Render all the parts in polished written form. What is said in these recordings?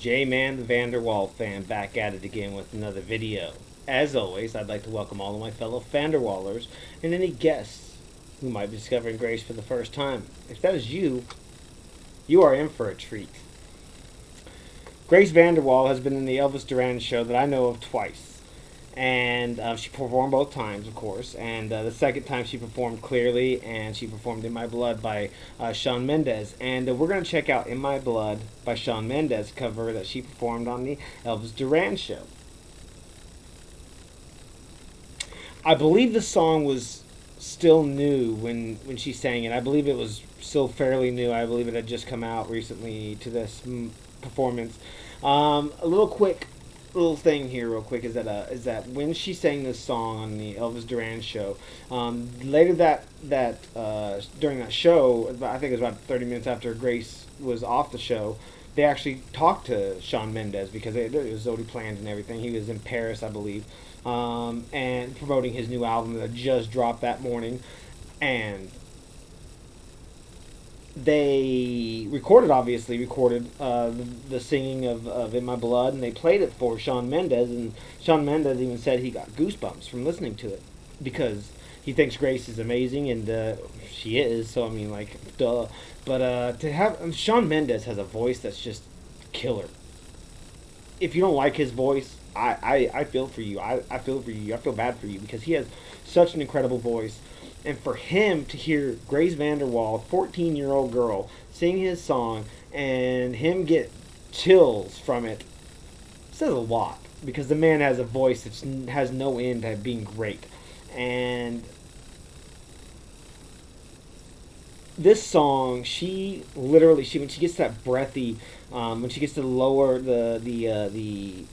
J-Man the Vanderwaal fan back at it again with another video. As always, I'd like to welcome all of my fellow Vanderwaalers and any guests who might be discovering Grace for the first time. If that is you, you are in for a treat. Grace Vanderwaal has been in the Elvis Duran show that I know of twice. And she performed both times, of course. And the second time she performed Clearly, and she performed In My Blood by Shawn Mendes. And we're going to check out In My Blood by Shawn Mendes cover that she performed on the Elvis Duran show. I believe the song was still new when she sang it. I believe it was still fairly new. I believe it had just come out recently to this performance. A little thing here real quick is that when she sang this song on the Elvis Duran show, later during that show, I think it was about 30 minutes after Grace was off the show, they actually talked to Shawn Mendes because it was already planned and everything. He was in Paris, I believe, and promoting his new album that just dropped that morning, and they obviously recorded the singing of In My Blood, and they played it for Shawn Mendes, and Shawn Mendes even said he got goosebumps from listening to it because he thinks Grace is amazing, and she is, so I mean, like, duh. But to have Shawn Mendes has a voice that's just killer. If you don't like his voice, I feel for you. I feel for you. I feel bad for you because he has such an incredible voice. And for him to hear Grace Vanderwaal, 14-year-old girl, sing his song and him get chills from it says a lot. Because the man has a voice that has no end at being great. And this song, when she gets that breathy, when she gets to lower the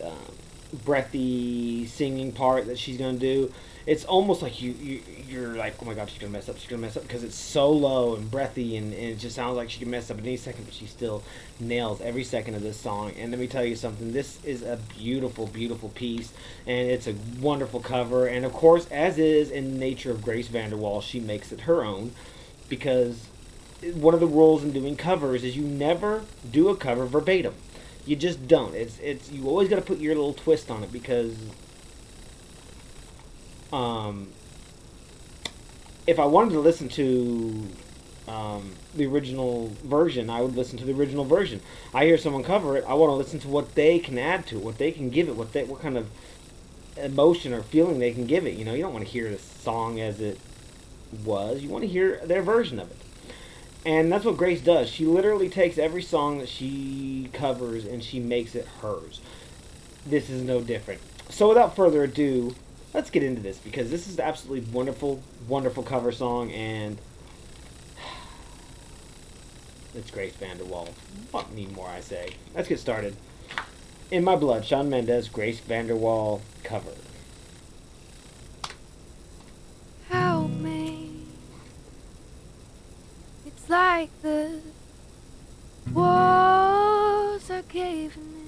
breathy singing part that she's gonna do, it's almost like you're like, oh my god, she's gonna mess up because it's so low and breathy, and it just sounds like she can mess up at any second, but she still nails every second of this song. And let me tell you something, this is a beautiful, beautiful piece, and it's a wonderful cover. And of course, as is in the nature of Grace Vanderwaal, she makes it her own, because one of the rules in doing covers is you never do a cover verbatim. You just don't. It's you always got to put your little twist on it, because if I wanted to listen to the original version, I would listen to the original version. I hear someone cover it, I want to listen to what they can add to it, what they can give it, what kind of emotion or feeling they can give it. You know, you don't want to hear the song as it was. You want to hear their version of it. And that's what Grace does. She literally takes every song that she covers and she makes it hers. This is no different. So without further ado, let's get into this, because this is an absolutely wonderful, wonderful cover song, and it's Grace Vanderwaal. What need more, I say. Let's get started. In My Blood, Shawn Mendes, Grace Vanderwaal cover. Help me. It's like the walls are caving in.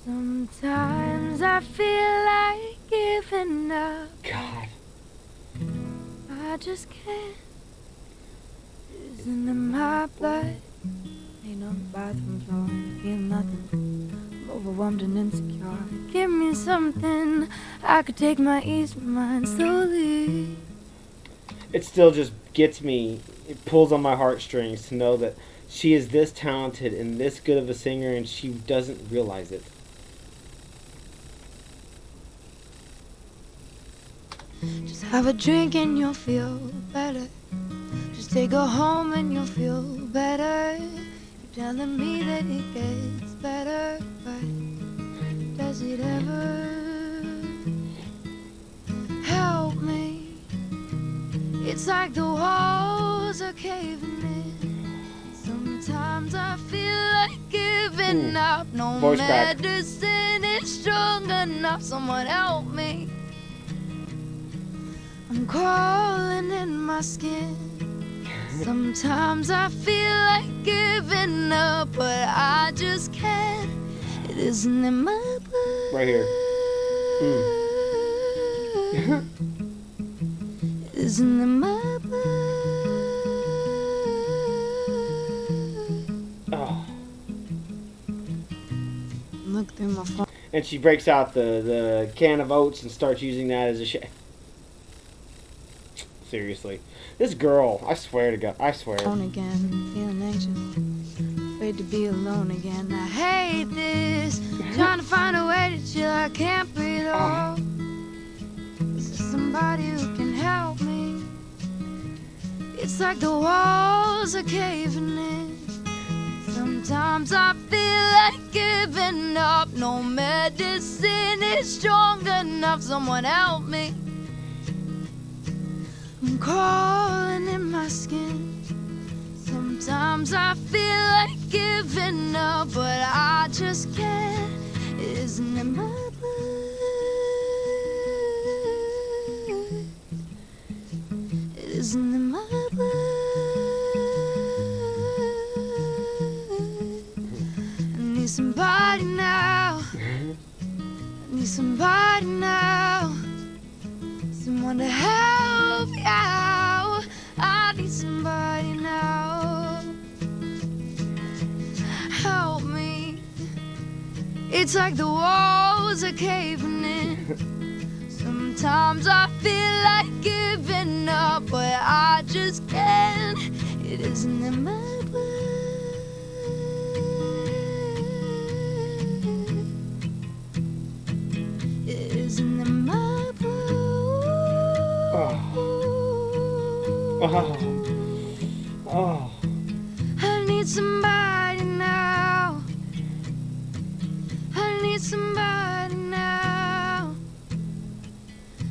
Sometimes I feel like giving up. God. I just can't. Isn't in my blood. Ain't no bathroom floor. Feel nothing. I'm overwhelmed and insecure. Give me something I could take my ease of mind slowly. It still just gets me, it pulls on my heartstrings to know that she is this talented and this good of a singer, and she doesn't realize it. Just have a drink and you'll feel better. Just take her home and you'll feel better. You're telling me that it gets better, but does it ever? Help me. It's like the walls are caving in. Sometimes I feel like giving up. No Voice crack. medicine is strong enough. Someone help me. I'm crawling in my skin. Sometimes I feel like giving up, but I just can't. It isn't in my blood. Right here. It isn't in my blood. Oh. look through my phone. And she breaks out the can of oats and starts using that as a Seriously. This girl, I swear to God, I swear. Again, feeling anxious, afraid to be alone again. I hate this, trying to find a way to chill. I can't breathe. Oh, is there somebody who can help me? It's like the walls are caving in. Sometimes I feel like giving up. No medicine is strong enough. Someone help me. I'm crawling in my skin. Sometimes I feel like giving up, but I just can't. It isn't in my blood. It isn't in my blood. I need somebody now. I need somebody now. Someone to help me out. I need somebody now. Help me. It's like the walls are caving in. Sometimes I feel like giving up, but I just can't. It isn't in my blood. It isn't in my blood. Oh. I need somebody now. I need somebody now.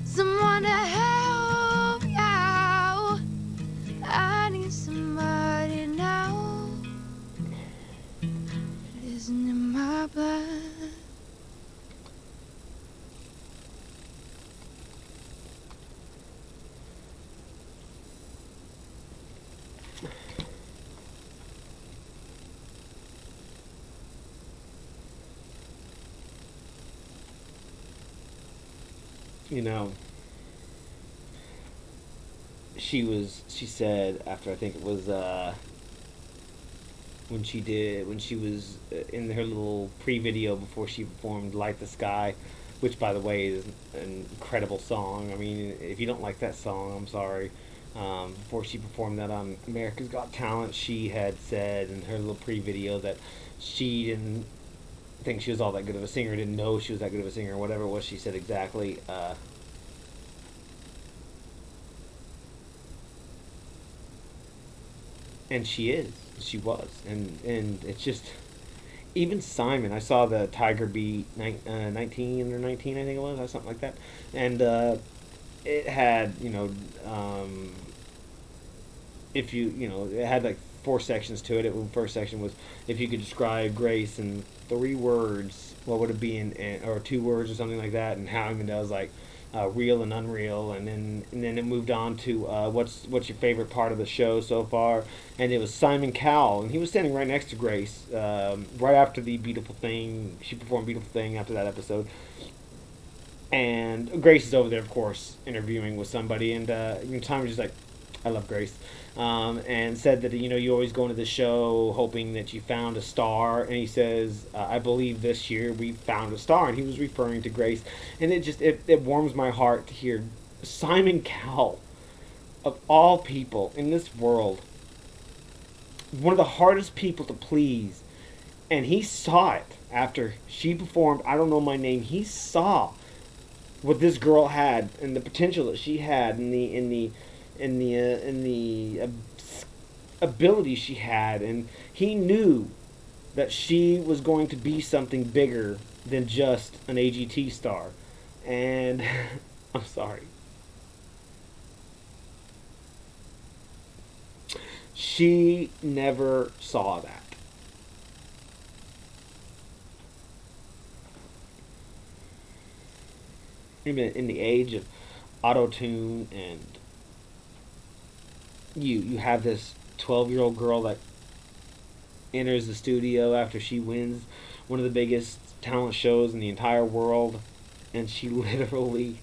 Someone to help me out. I need somebody now. It isn't in my blood. You know, she said after, I think it was when she was in her little pre-video before she performed Light the Sky, which by the way is an incredible song. I mean, if you don't like that song, I'm sorry. Before she performed that on America's Got Talent, she had said in her little pre-video that she didn't think she was all that good of a singer, didn't know she was that good of a singer, whatever it was she said exactly. And she was, and it's just, even Simon. I saw the Tiger Beat 19 or 19, I think it was, or something like that, and it had, if it had like 4 sections to it. The first section was, if you could describe Grace in 3 words, what would it be or 2 words or something like that, and how Mendes was like real and unreal, and then it moved on to what's your favorite part of the show so far, and it was Simon Cowell, and he was standing right next to Grace right after the Beautiful Thing. She performed Beautiful Thing after that episode. And Grace is over there, of course, interviewing with somebody, and Simon's just like, I love Grace, and said that you always go into the show hoping that you found a star, and he says, I believe this year we found a star, and he was referring to Grace, and it warms my heart to hear Simon Cowell, of all people in this world, one of the hardest people to please, and he saw it after she performed I Don't Know My Name. He saw what this girl had and the potential that she had, and the ability she had, and he knew that she was going to be something bigger than just an AGT star. And I'm sorry, she never saw that. Even in the age of auto-tune, and you have this 12-year-old girl that enters the studio after she wins one of the biggest talent shows in the entire world, and she literally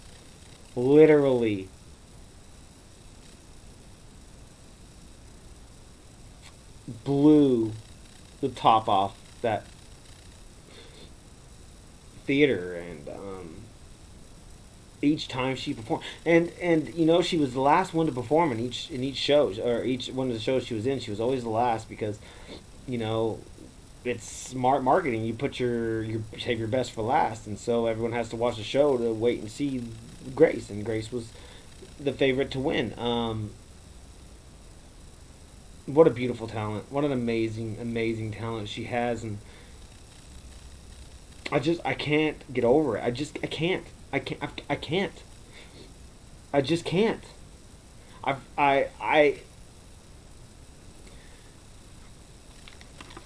blew the top off that theater, and each time she performed, and she was the last one to perform in each show, or each one of the shows she was in. She was always the last because you know it's smart marketing. You put your save your best for last, and so everyone has to watch the show to wait and see Grace, and Grace was the favorite to win. What a beautiful talent! What an amazing talent she has, and I can't get over it. I can't. I can't. I just can't. I.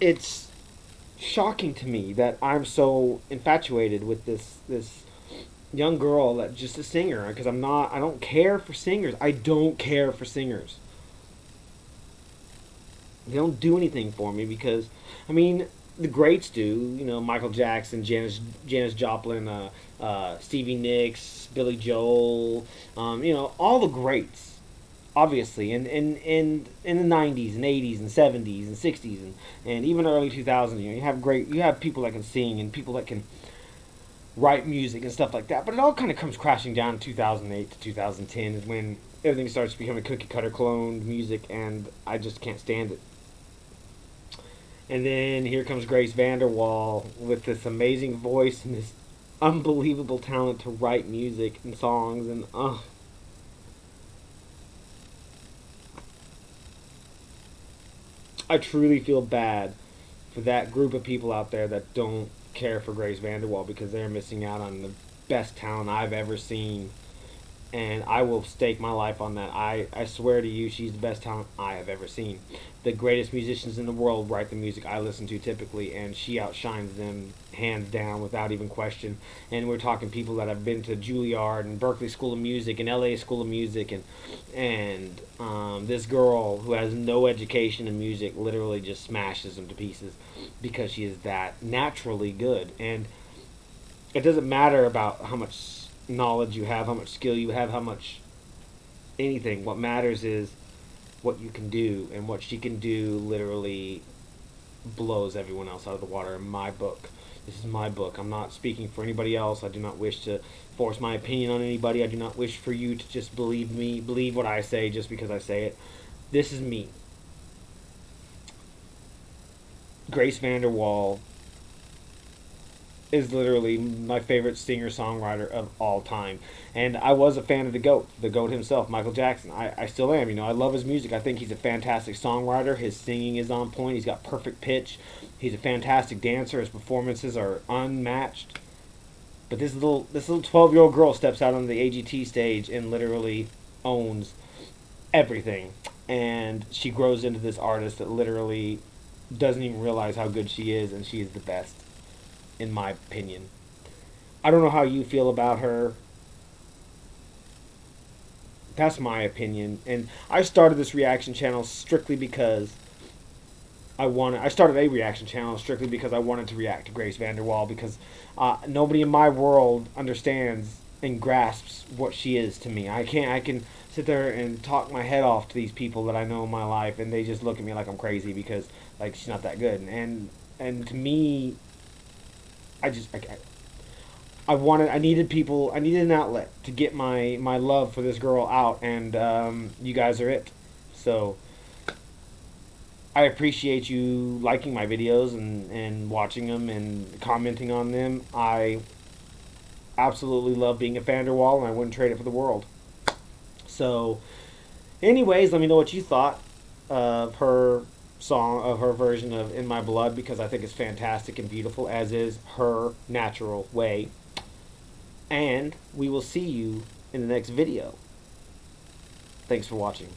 It's shocking to me that I'm so infatuated with this young girl that just a singer, because I'm not. I don't care for singers. I don't care for singers. They don't do anything for me because, I mean, the greats do. Michael Jackson, Janis Joplin, Stevie Nicks, Billy Joel. All the greats, obviously, in the '90s and '80s and '70s and '60s and even early 2000s. You have people that can sing and people that can write music and stuff like that. But it all kind of comes crashing down in 2008 to 2010 is when everything starts becoming cookie cutter cloned music, and I just can't stand it. And then here comes Grace Vanderwaal with this amazing voice and this unbelievable talent to write music and songs, and I truly feel bad for that group of people out there that don't care for Grace Vanderwaal, because they're missing out on the best talent I've ever seen. And I will stake my life on that. I swear to you, she's the best talent I have ever seen. The greatest musicians in the world write the music I listen to typically, and she outshines them hands down without even question. And we're talking people that have been to Juilliard and Berklee School of Music and LA School of Music, and this girl who has no education in music literally just smashes them to pieces because she is that naturally good. And it doesn't matter about how much knowledge you have, how much skill you have, how much anything. What matters is what you can do, and what she can do literally blows everyone else out of the water in my book. This is my book. I'm not speaking for anybody else. I do not wish to force my opinion on anybody. I do not wish for you to just believe me, believe what I say just because I say it. This is me. Grace Vanderwaal is literally my favorite singer-songwriter of all time. And I was a fan of the GOAT himself, Michael Jackson. I still am. I love his music. I think he's a fantastic songwriter. His singing is on point. He's got perfect pitch. He's a fantastic dancer. His performances are unmatched. But this little 12-year-old girl steps out on the AGT stage and literally owns everything. And she grows into this artist that literally doesn't even realize how good she is, and she is the best, in my opinion. I don't know how you feel about her. That's my opinion. And I started this reaction channel strictly because I started a reaction channel strictly because I wanted to react to Grace Vanderwaal, because nobody in my world understands and grasps what she is to me. I can sit there and talk my head off to these people that I know in my life, and they just look at me like I'm crazy because like she's not that good. And to me, I needed an outlet to get my love for this girl out, and you guys are it. So I appreciate you liking my videos and watching them and commenting on them. I absolutely love being a Vanderwaal, and I wouldn't trade it for the world. So anyways, let me know what you thought of her version of In My Blood, because I think it's fantastic and beautiful, as is her natural way. And we will see you in the next video. Thanks for watching.